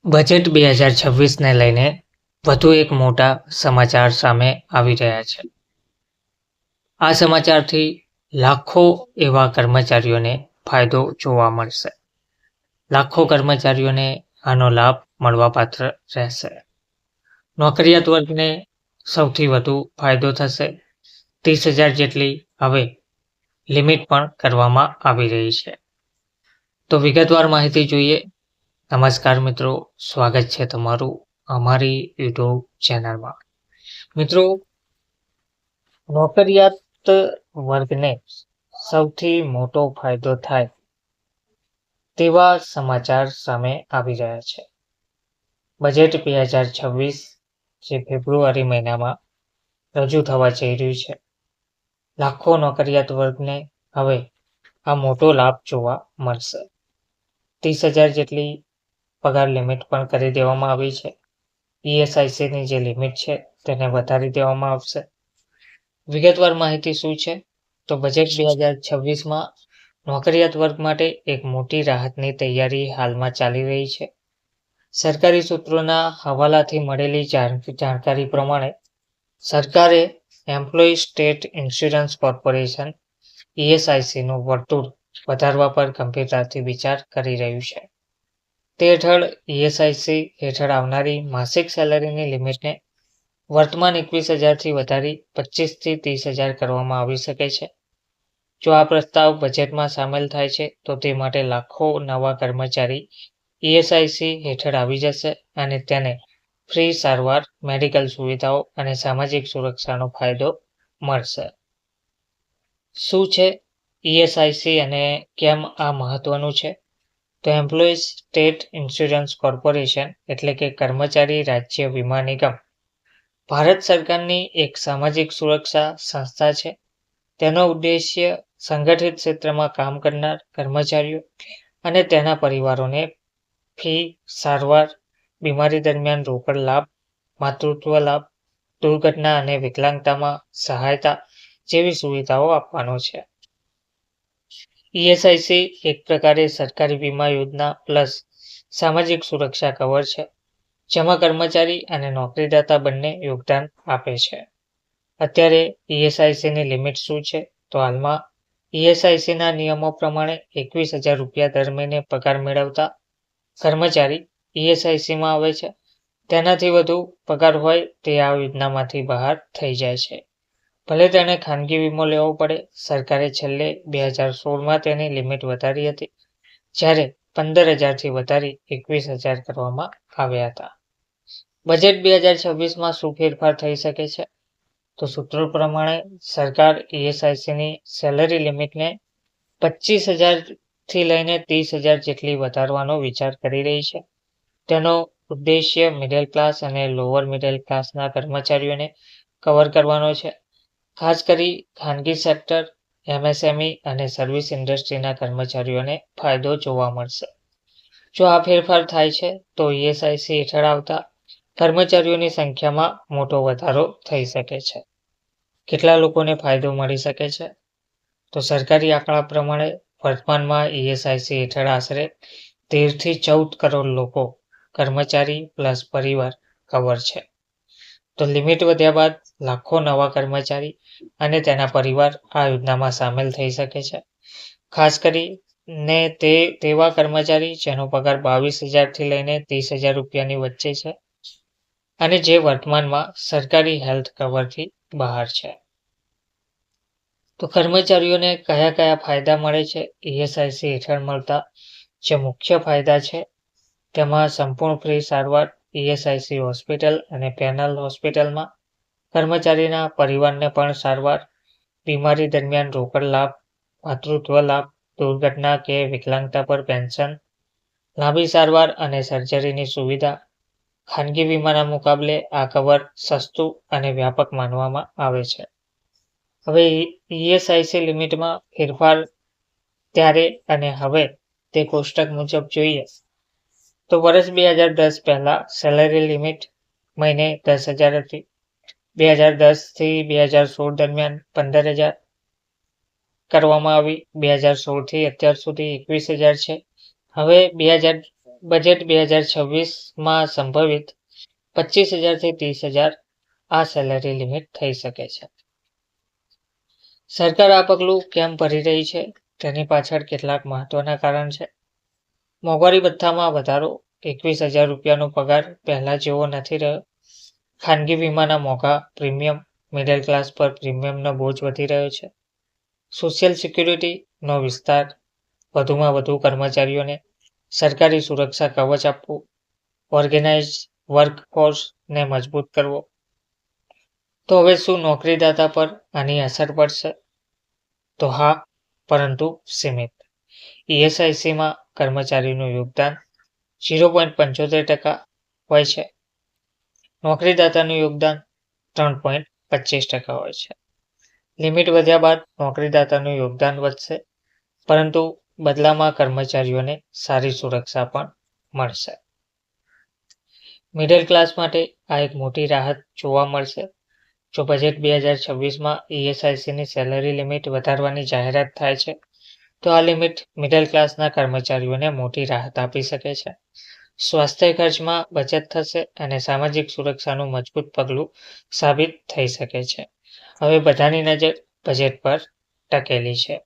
Budget 2026ને લઈને વધુ એક મોટા સમાચાર સામે આવી રહ્યા છે. આ સમાચારથી લાખો એવા કર્મચારીઓને ફાયદો જોવા મળશે. લાખો કર્મચારીઓને આનો લાભ મળવાપાત્ર રહેશે. નોકરિયાત વર્ગને સૌથી વધુ ફાયદો થશે. 30,000 જેટલી હવે લિમિટ પણ કરવામાં આવી રહી છે. તો વિગતવાર માહિતી જોઈએ. નમસ્કાર મિત્રો, સ્વાગત છે તમારું અમારી યુટ્યુબ ચેનલમાં. મિત્રો, નોકરિયાત વર્ગને સૌથી મોટો ફાયદો થાય તેવા સમાચાર સામે આવી રહ્યા છે. બજેટ 2026 જે ફેબ્રુઆરી મહિનામાં રજૂ થવા જઈ રહ્યું છે. લાખો નોકરિયાત વર્ગને હવે આ મોટો લાભ જોવા મળશે. 30,000 જેટલી પગાર લિમિટ પણ કરી દેવામાં આવી છે. ESICની જે લિમિટ છે તેને વધારી દેવામાં આવશે. વિગતવાર માહિતી શું છે? તો બજેટ 2026માં નોકરિયાત વર્ગ માટે એક મોટી રાહતની તૈયારી હાલમાં ચાલી રહી છે. સરકારી સૂત્રોના હવાલાથી મળેલી જાણકારી પ્રમાણે સરકારે એમ્પ્લોયી સ્ટેટ ઇન્સ્યોરન્સ કોર્પોરેશન ESICનું વર્તુળ વધારવા પર ગંભીરતાથી વિચાર કરી રહ્યું છે. તે હેઠળ ESIC હેઠળ આવનારી માસિક સેલરીની લિમિટને વર્તમાન 21,000થી વધારી 25,000થી 30,000 કરવામાં આવી શકે છે. જો આ પ્રસ્તાવ બજેટમાં સામેલ થાય છે તો તે માટે લાખો નવા કર્મચારી ESIC હેઠળ આવી જશે અને તેને ફ્રી સારવાર, મેડિકલ સુવિધાઓ અને સામાજિક સુરક્ષાનો ફાયદો મળશે. શું છે ESIC અને કેમ આ મહત્વનું છે? તો એમ્પ્લોયીઝ સ્ટેટ ઇન્સ્યોરન્સ કોર્પોરેશન એટલે કે કર્મચારી રાજ્ય વીમા નિગમ ભારત સરકારની એક સામાજિક સુરક્ષા સંસ્થા છે. તેનો ઉદ્દેશ્ય સંગઠિત ક્ષેત્રમાં કામ કરનાર કર્મચારીઓ અને તેના પરિવારોને ફી, સારવાર, બીમારી દરમિયાન રોકડ લાભ, માતૃત્વ લાભ, દુર્ઘટના અને વિકલાંગતામાં સહાયતા જેવી સુવિધાઓ આપવાનો છે. ESIC એક પ્રકારે સરકારી વીમા યોજના પ્લસ સામાજિક સુરક્ષા કવર છે, જેમાં કર્મચારી અને નોકરીદાતા બંને યોગદાન આપે છે. અત્યારે ESICની લિમિટ શું છે? તો હાલમાં ESICના નિયમો પ્રમાણે 21,000 રૂપિયા દર મહિને પગાર મેળવતા કર્મચારી ESICમાં આવે છે. તેનાથી વધુ પગાર હોય તે આ યોજનામાંથી બહાર થઈ જાય છે. ભલે તેણે ખાનગી વીમો લેવો પડે. સરકારે છેલ્લે 2016માં તેની લિમિટ વધારી હતી, જ્યારે 15,000થી વધારી 21,000 કરવામાં આવ્યા હતા. બજેટ 2026માં શું ફેરફાર થઈ શકે છે? તો સૂત્રો પ્રમાણે સરકાર ESICની સેલરી લિમિટને 25,000થી લઈને 30,000 જેટલી વધારવાનો વિચાર કરી રહી છે. તેનો ઉદ્દેશ્ય મિડલ ક્લાસ અને લોઅર મિડલ ક્લાસના કર્મચારીઓને કવર કરવાનો છે. ખાસ કરી ખાનગી સેક્ટર, MSME અને સર્વિસ ઇન્ડસ્ટ્રીના કર્મચારીઓને ફાયદો જોવા મળશે. જો આ ફેરફાર થાય છે તો ESIC હેઠળ આવતા કર્મચારીઓની સંખ્યામાં મોટો વધારો થઈ શકે છે. કેટલા લોકોને ફાયદો મળી શકે છે? તો સરકારી આંકડા પ્રમાણે વર્તમાનમાં ESIC હેઠળ આશરે 13થી 14 કરોડ લોકો કર્મચારી પ્લસ પરિવાર કવર છે. તો લિમિટ વધ્યા બાદ લાખો નવા કર્મચારી અને તેના પરિવાર આ યોજનામાં સામેલ થઈ શકે છે. ખાસ કરીને તેવા કર્મચારી જેનો પગાર 22,000થી લઈને 30,000 રૂપિયાની વચ્ચે છે અને જે વર્તમાનમાં સરકારી હેલ્થ કવરથી બહાર છે. તો કર્મચારીઓને કયા કયા ફાયદા મળે છે? ESIC હેઠળ મળતા જે મુખ્ય ફાયદા છે તેમાં સંપૂર્ણ ફ્રી સારવાર ESIC હોસ્પિટલ અને પેનલ હોસ્પિટલમાં, કર્મચારીના પરિવારને પણ સારવાર, બીમારી દરમિયાન રોકડ લાભ, માતૃત્વ લાભ, દુર્ઘટના કે વિકલાંગતા પર પેન્શન, લાંબી સારવાર અને સર્જરીની સુવિધા. ખાનગી વીમાના મુકાબલે આ કવર સસ્તું અને વ્યાપક માનવામાં આવે છે. હવે ESIC લિમિટમાં ફેરફાર ત્યારે અને હવે તે કોષ્ટક મુજબ જોઈએ તો વર્ષ 2010 પહેલા સેલરી લિમિટ મહિને 10,000 હતી. 2010થી 2016 દરમિયાન 15,000 કરવામાં આવી. 2016થી અત્યાર સુધી 21,000 છે. હવે બજેટ 2026માં સંભવિત 25,000 થી 30,000 આ સેલેરી લિમિટ થઈ શકે છે. સરકાર આ પગલું કેમ ભરી રહી છે તેની પાછળ કેટલાક મહત્વના કારણ છે. મોંઘવારી ભથ્થામાં વધારો, 21,000 રૂપિયાનો પગાર પહેલા જેવો નથી રહ્યો. ખાનગી વીમાના મોંઘા પ્રીમિયમ, મિડલ ક્લાસ પર પ્રીમિયમનો બોજ વધી રહ્યો છે. સોશિયલ સિક્યુરિટીનો વિસ્તાર, વધુમાં વધુ કર્મચારીઓને સરકારી સુરક્ષા કવચ આપવું, ઓર્ગેનાઇઝ વર્કફોર્સને મજબૂત કરવો. તો હવે શું નોકરીદાતા પર આની અસર પડશે? તો હા, પરંતુ સીમિત. ઈએસઆઈસીમાં કર્મચારીનું યોગદાન 0.75% હોય છે. નોકરીદાતાનું યોગદાન 3.25% હોય છે. લિમિટ વધ્યા બાદ નોકરીદાતાનું યોગદાન વધશે, પરંતુ બદલામાં કર્મચારીઓને સારી સુરક્ષા પણ મળશે. મિડલ ક્લાસ માટે આ એક મોટી રાહત જોવા મળશે. જો બજેટ 2026માં ઈએસઆઈસીની સેલરી લિમિટ વધારવાની જાહેરાત થાય છે, તો આ લિમિટ મિડલ ક્લાસના કર્મચારીઓને મોટી રાહત આપી શકે છે. સ્વાસ્થ્ય ખર્ચમાં બચત થશે અને સામાજિક સુરક્ષાનું મજબૂત પગલું સાબિત થઈ શકે છે. હવે બધાની નજર બજેટ પર ટકેલી છે.